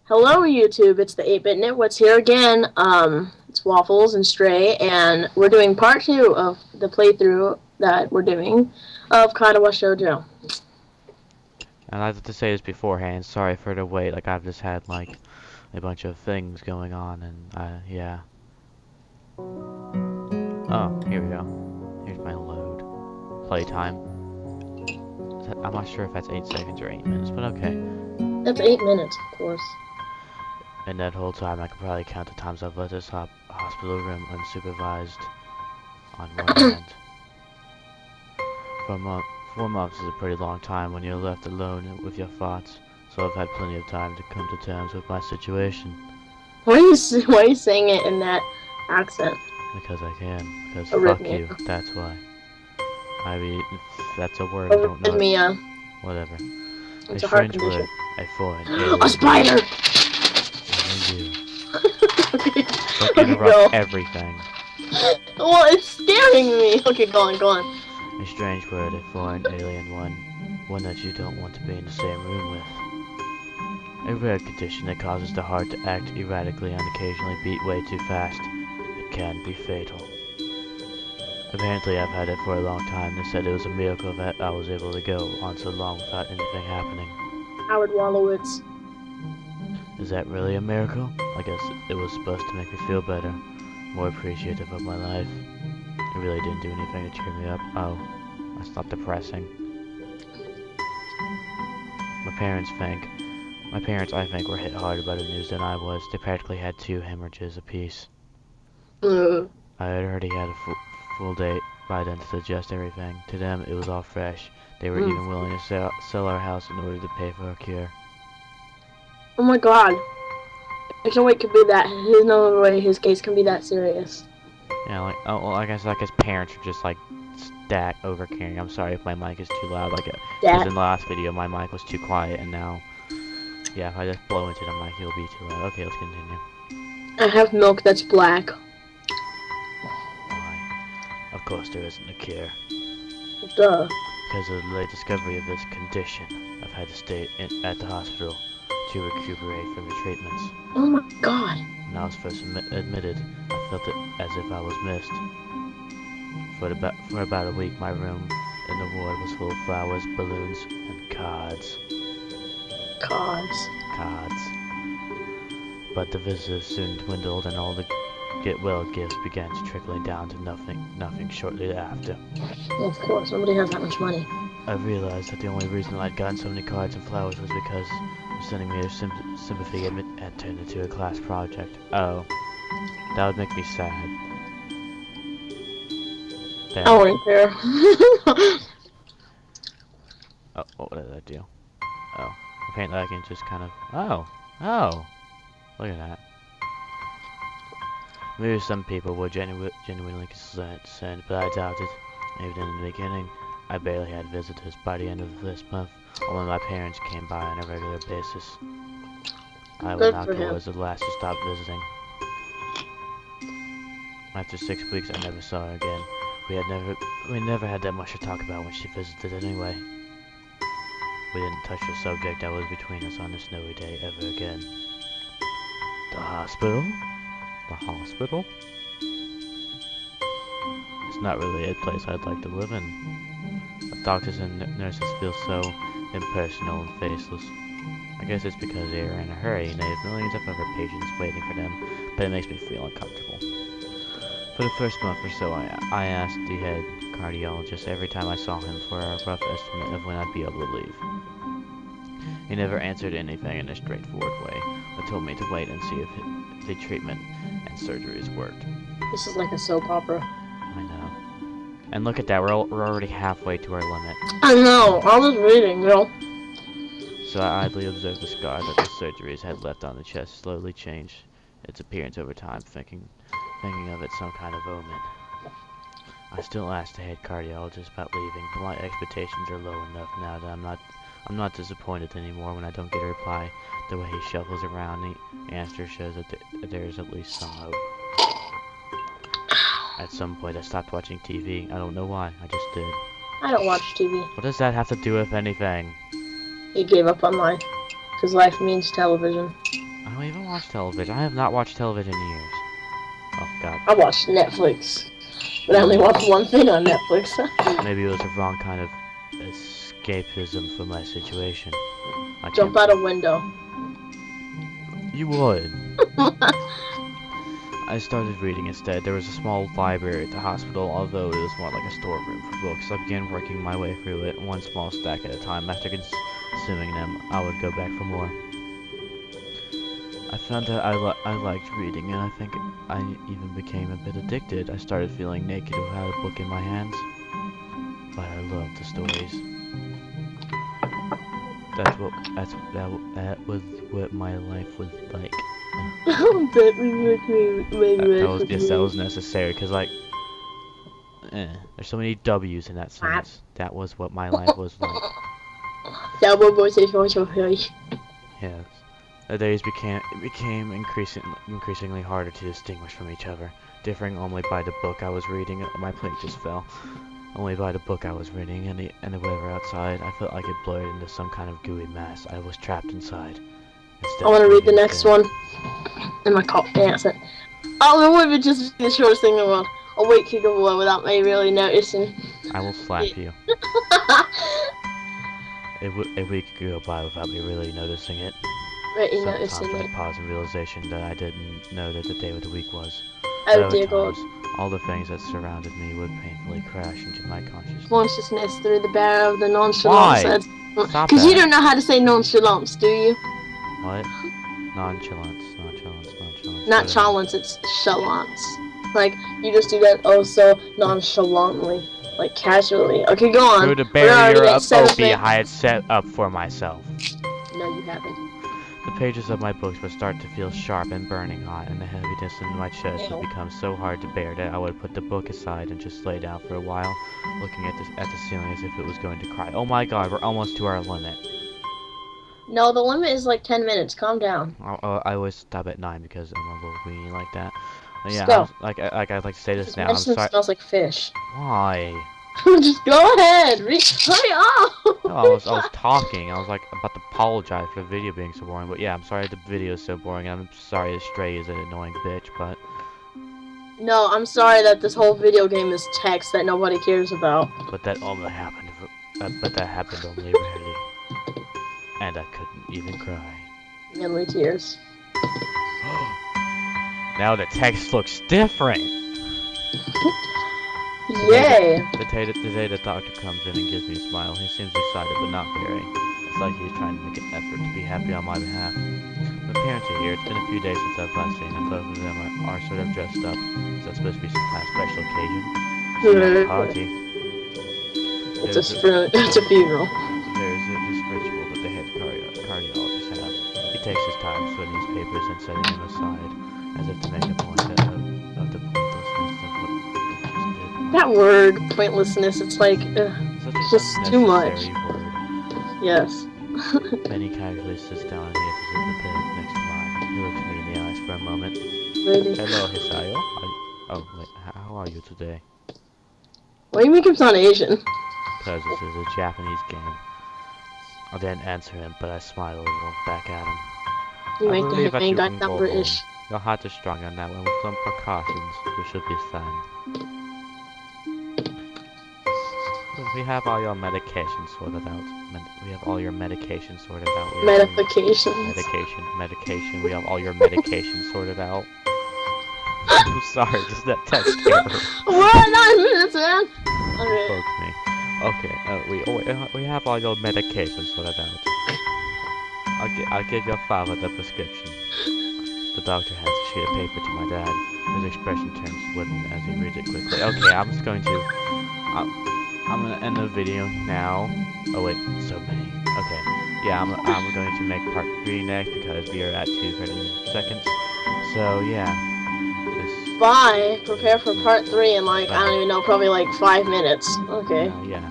Hello, YouTube. It's the 8-Bit Nitwits here again. It's Waffles and Stray, and we're doing part 2 of the playthrough that we're doing of Katawa Shoujo. And I have to say this beforehand. Sorry for the wait. Like I've just had like a bunch of things going on, and yeah. Oh, here we go. Here's my load. Playtime. I'm not sure if that's 8 seconds or 8 minutes, but okay. That's 8 minutes, of course. In that whole time, I could probably count the times I've left this hospital room unsupervised on one hand. 4 months is a pretty long time when you're left alone with your thoughts, so I've had plenty of time to come to terms with my situation. Why are you saying it in that accent? Because I can. Because fuck Arrhythmia. you. That's why. I mean, if that's a word I don't know. Arrhythmia. Whatever. A It's a heart strange condition. word. A foreign A alien word. spider! Only you. Okay, Don't okay, interrupt go. everything. Well, it's scaring me. Okay, go on, go on. A strange word. A foreign alien one. One that you don't want to be in the same room with. A rare condition that causes the heart to act erratically and occasionally beat way too fast. It can be fatal. Apparently I've had it for a long time. They said it was a miracle that I was able to go on so long without anything happening. Howard Wolowitz. Is that really a miracle? I guess it was supposed to make me feel better, more appreciative of my life. It really didn't do anything to cheer me up. Oh, that's not depressing. My parents think, I think, were hit harder by the news than I was. They practically had 2 hemorrhages apiece. Ugh. I had already had a full day by then to digest everything. To them, it was all fresh. They were even willing to sell our house in order to pay for a cure. Oh my god. There's no way it could be that. There's no way his case can be that serious. Yeah, like, oh, well, I guess like his parents are just like stack over caring. I'm sorry if my mic is too loud, like, because That. in the last video my mic was too quiet, and now, yeah, if I just blow into the mic, it'll be too loud. Okay, let's continue. I have milk that's black. Why? Of course there isn't a cure. Duh. Because of the late discovery of this condition, I've had to stay at the hospital to recuperate from the treatments. Oh my god. When I was first admitted, I felt it as if I was missed. For about a week, my room in the ward was full of flowers, balloons, and cards. Gods. Cards. But the visitors soon dwindled, and all the get well gifts began to trickling down to nothing shortly after. Well, of course, nobody has that much money. I realized that the only reason I'd gotten so many cards and flowers was because of sending me a sympathy and turned into a class project. Oh, that would make me sad. I There. wouldn't care. Oh, what did I do? Oh, apparently I can just kind of. Oh, look at that. Maybe some people were genuinely concerned, but I doubt it. Even in the beginning, I barely had visitors. By the end of this month, only my parents came by on a regular basis. I went Good for him. outdoors at last to stop visiting. After 6 weeks, I never saw her again. We never had that much to talk about when she visited anyway. We didn't touch the subject that was between us on a snowy day ever again. The hospital? The hospital? It's not really a place I'd like to live in. The doctors and nurses feel so impersonal and faceless. I guess it's because they are in a hurry and they have millions of other patients waiting for them, but it makes me feel uncomfortable. For the first month or so, I asked the head cardiologist every time I saw him for a rough estimate of when I'd be able to leave. He never answered anything in a straightforward way, but told me to wait and see if the treatment and surgeries worked. This is like a soap opera. I know. And look at that, we're already halfway to our limit. I know. I was reading, So I idly observed the scar that the surgeries had left on the chest slowly change its appearance over time, thinking of it some kind of omen. I still ask the head cardiologist about leaving, but my expectations are low enough now that I'm not disappointed anymore when I don't get a reply. The way he shuffles around the answer shows that there is at least some hope. At some point I stopped watching TV. I don't know why, I just did. I don't watch TV. What does that have to do with anything? He gave up on life. Because life means television. don't even watch television. I have not watched television in years. Oh, God. I watched Netflix, but I only Well, watched one thing on Netflix. maybe it was the wrong kind of escapism for my situation. I Jump can't out believe a window. you would. I started reading instead. There was a small library at the hospital, although it was more like a storeroom for books. I began working my way through it, one small stack at a time. After consuming them, I would go back for more. I found that I liked reading, and I think I even became a bit addicted. I started feeling naked without a book in my hands, but I loved the stories. That was what my life was like. That was necessary, because like, there's so many W's in that sentence. That was what my life was like. Yes. The days became increasingly harder to distinguish from each other, differing only by the book I was reading. My plate just fell. Only by the book I was reading and the weather outside. I felt like it blurred into some kind of gooey mass. I was trapped inside. I want to read the next one. In my cop accent. Oh, it would be just the shortest thing in the world. A week could go away without me really noticing. I will slap you. A week could go by without me really noticing it. Really Sometimes noticing I'd it. pause in realization that I didn't know that the day of the week was. But Oh other dear God. times, all the things that surrounded me would painfully crash into my consciousness. Consciousness through the barrier of the nonchalance. Why? Stop Because you that. don't know how to say nonchalance, do you? What? Nonchalance. Not chalance, it's chalance. Like, you just do that oh so nonchalantly. Like, casually. Okay, go on. Through the We're already barrier at of 7 opium I minutes. had set up for myself. No, you haven't. The pages of my books would start to feel sharp and burning hot, and the heaviness in my chest would Ew. become so hard to bear that I would put the book aside and just lay down for a while, looking at the ceiling as if it was going to cry. Oh my God, we're almost to our limit. No, the limit is like 10 minutes. Calm down. I always stop at 9 because I'm a little weenie like that. But Just yeah, go. I'd like to say this This now. I'm medicine sorry. smells like fish. Why? Just go ahead. Hurry up. No, I was talking. I was like about to apologize for the video being so boring. But yeah, I'm sorry the video is so boring. I'm sorry the Stray is an annoying bitch. But No, I'm sorry that this whole video game is text that nobody cares about. that only happened. But that happened only rarely, and I couldn't even cry. Mainly tears. Now the text looks different. Yay! The day the doctor comes in and gives me a smile, he seems excited but not very. It's like he's trying to make an effort to be happy on my behalf. My parents are here. It's been a few days since I've last seen them. Both of them are sort of dressed up. Is that supposed to be some kind of special occasion? It's not a party. It's a funeral. There's this ritual that the head cardiologist have. He takes his time sorting his papers and setting them aside, as if to make a point of the pointlessness of what he just did. That word, pointlessness, it's like, Such a just too much. word. Yes. Then he casually sits down on the edges of the bed next to mine. He looks me in the eyes for a moment. Really? Hello, Hisayo. Oh, wait, how are you today? Why do you make him sound Asian? Because this is a Japanese game. I didn't answer him, but I smiled a little back at him. You I make believe the that you guy can sound go British. home. Your heart is strong on that one. With some precautions, we should be fine. We have all your medication sorted out. We have all your medication sorted out. Medifications. Medication. We have all your medication sorted out. I'm sorry, just that text error We're at 9 minutes, man! Okay. spoke to me. Okay, we have all your medication sorted out. I'll give your father the prescription. The doctor hands a sheet of paper to my dad. His expression turns wooden as he reads it quickly. Okay, I'm gonna end the video now. Oh wait, so many. Okay, yeah, I'm going to make part 3 next because we are at 2:30 seconds. So yeah, just Bye. Prepare for part 3 in like, I don't even know, probably like 5 minutes. Okay. yeah.